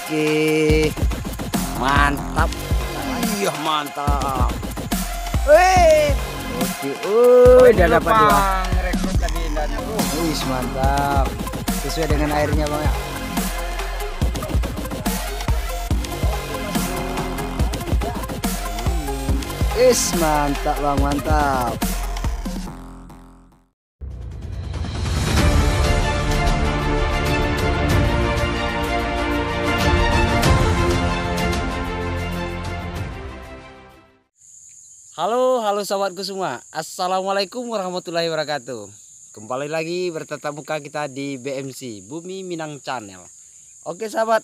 Oke, mantap. Iya mantap. Wih, oke. Udah dapat dua. Rekrut tadi dan Wih, mantap. Sesuai dengan airnya bang ya. Mantap bang, mantap. Halo sahabatku semua. Assalamualaikum warahmatullahi wabarakatuh. Kembali lagi bertatap muka kita di BMC Bumi Minang Channel. Oke sahabat,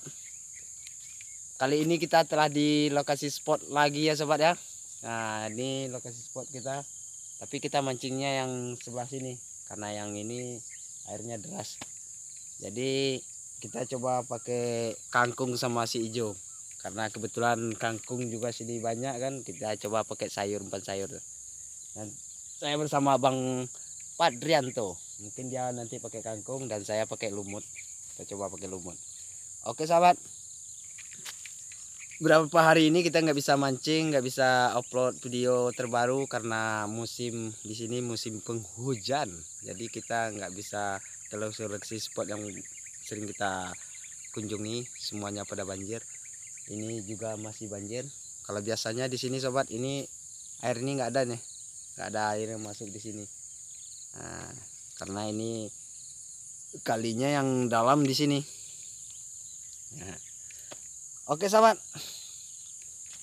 kali ini kita telah di lokasi spot lagi ya sobat ya. Nah ini lokasi spot kita, tapi kita mancingnya yang sebelah sini karena yang ini airnya deras. Jadi kita coba pakai kangkung sama si ijo. Karena kebetulan kangkung juga sini banyak kan, kita coba pakai umpan sayur. Dan saya bersama Bang Padrianto, mungkin dia nanti pakai kangkung dan saya pakai lumut. Kita coba pakai lumut. Oke sahabat, berapa hari ini kita nggak bisa mancing, nggak bisa upload video terbaru karena musim di sini musim penghujan. Jadi kita nggak bisa seleksi spot yang sering kita kunjungi, semuanya pada banjir. Ini juga masih banjir. Kalau biasanya di sini sobat, ini air ini nggak ada nih, nggak ada air yang masuk di sini. Nah, karena ini kalinya yang dalam di sini. Nah. Oke sahabat,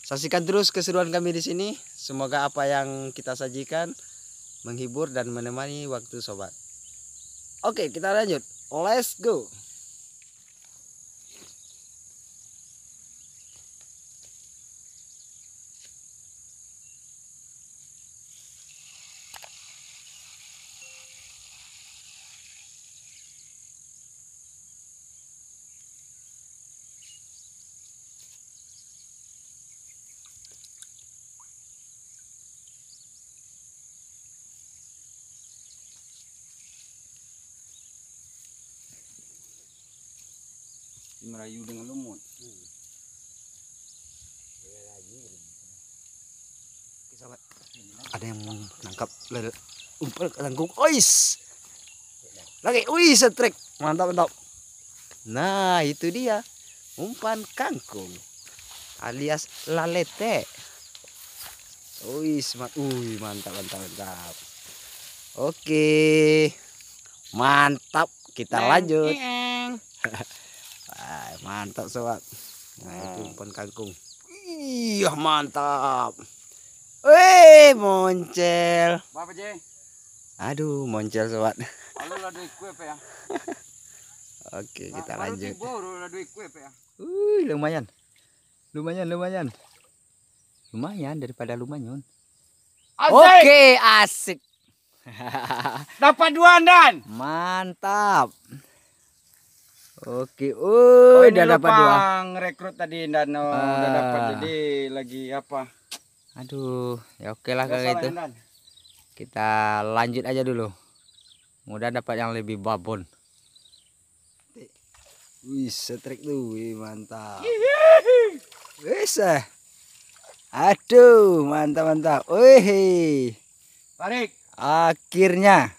saksikan terus keseruan kami di sini. Semoga apa yang kita sajikan menghibur dan menemani waktu sobat. Oke, kita lanjut. Let's go. merayu dengan lumut. Oke, sahabat. Ada yang mau nangkap umpan kangkung. Ois. Lagi, wih, setrek. Mantap, mantap. Nah, itu dia. Umpan kangkung alias lalete. Wih, mantap, mantap, mantap. Oke. Mantap, kita lanjut. Mantap sobat. Nah, itu umpan kangkung. Iya mantap. Wih, moncel. Bapak Je. Aduh, moncel sobat. Lalu lah duit kue ya. Oke, kita lanjut. Baru lah duit kue ya. Lumayan. Lumayan daripada lumayan. Oke, asik. Dapat dua dan. Mantap. Oke, udah dapat dua. Rekrut tadi dan udah dapat, jadi lagi apa? Aduh, ya oke lah kalau itu. Kita lanjut aja dulu. Mudah dapat yang lebih babon. Wih, setrek tuh, wih, mantap. Wis. Aduh, mantap. Wih. Tarik. Akhirnya.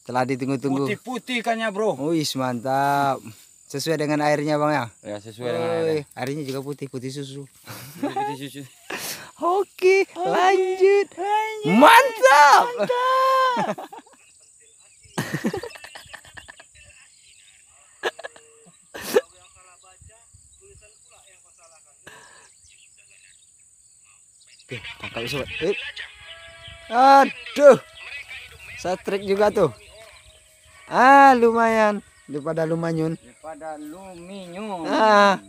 Telah ditunggu-tunggu. Putih-putih ikannya, bro. Wih, mantap. Sesuai dengan airnya, Bang ya? Ya, sesuai dengan airnya. Airnya juga putih susu. Putih susu. Oke, lanjut. Mantap. Oke, tangkap sobat. Aduh. Satrik juga tuh. Lumayan daripada lumayan. Daripada luminyun.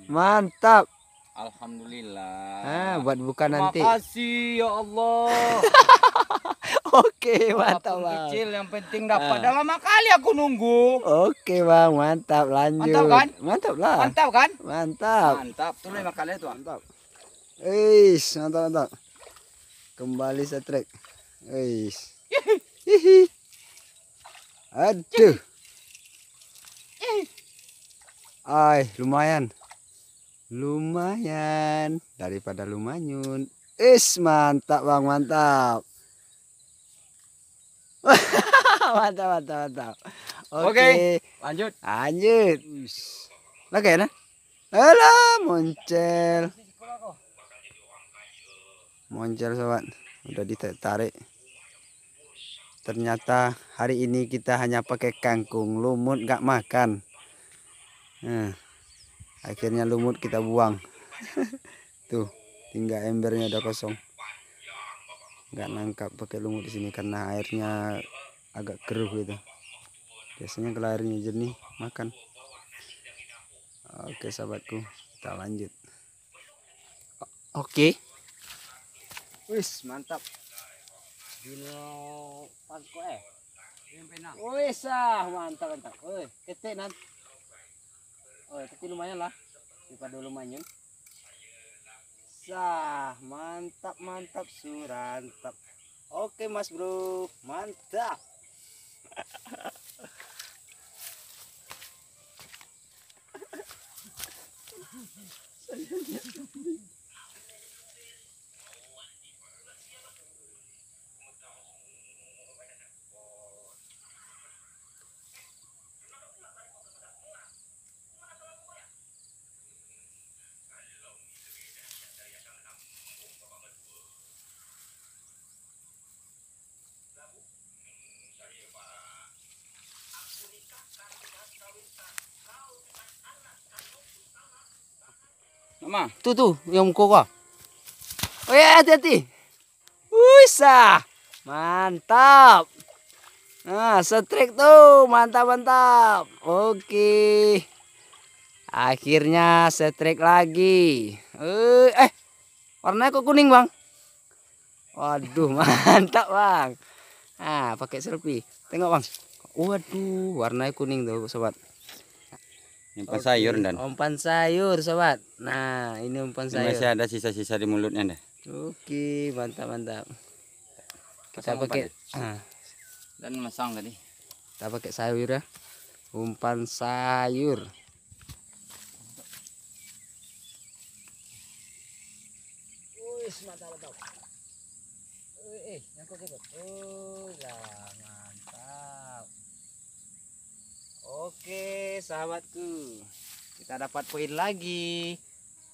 Mantap. Alhamdulillah. Buat buka nanti. Terima kasih ya Allah. Oke, mantap Walaupun bang. kecil yang penting dapat. Dah lama kali aku nunggu. Oke bang, mantap, lanjut. Mantap kan? Mantap lah. Mantap kan? Mantap. Mantap. Tuh 5 kali itu. Mantap. Mantap. Kembali setrek. Aduh. Lumayan. Lumayan daripada lumanyun. Mantap bang, mantap. Mantap, mantap, mantap. Oke, lanjut. lanjut. Lagi ya, nah? Alah, moncel. Moncel sobat, udah ditarik. Ternyata hari ini kita hanya pakai kangkung, lumut nggak makan. Nah, akhirnya lumut kita buang. Tuh, tinggal embernya udah kosong. Nggak nangkap pakai lumut di sini karena airnya agak keruh gitu. Biasanya kalau airnya jernih makan. Oke sahabatku, kita lanjut. Oke. Wis, mantap. Dino pangko Wis, mantap, mantap. Ketik nan. Tapi lumayan lah. Daripada lumayan. Mantap, mantap, surantap. Oke mas bro, mantap. Mama. Tuh yang kok. Oh ya, hati-hati. Wisa, mantap. Nah, setrik tuh, mantap, mantap. Oke, akhirnya setrik lagi. Warnanya kok kuning bang? Waduh, mantap bang. Nah, pakai selfie. Tengok bang. Waduh, warnanya kuning tuh sobat. Umpan sayur dan umpan sayur sobat. Nah, ini umpan sayur. masih ada sisa-sisa di mulutnya deh. Oke, mantap, mantap. Kita pakai dan masang tadi. Kita pakai sayur ya. Umpan sayur. Wih, mantap, mantap. Nyangkut. Mantap. Oke, sahabatku. Kita dapat poin lagi.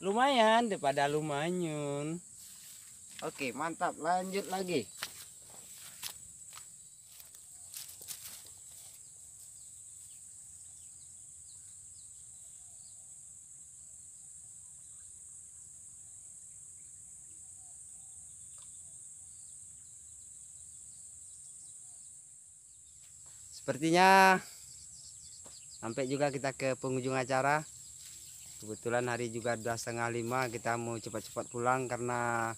Lumayan daripada lumanyun. Oke, mantap. Lanjut lagi. Sepertinya sampai juga kita ke penghujung acara. Kebetulan hari juga udah 4:30, kita mau cepat-cepat pulang karena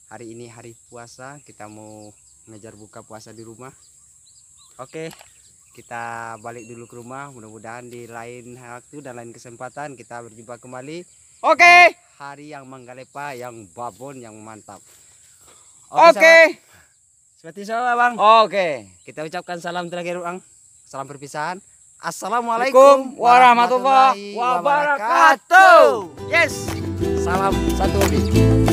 hari ini hari puasa. Kita mau ngejar buka puasa di rumah. Oke, kita balik dulu ke rumah. Mudah-mudahan di lain waktu dan lain kesempatan kita berjumpa kembali. Oke. Hari yang Manggalepa, yang babon, yang mantap. Oke. Seperti sama bang. Oke. Kita ucapkan salam terakhir bang. Salam perpisahan. Assalamualaikum warahmatullahi wabarakatuh. Yes. Salam satu hobi.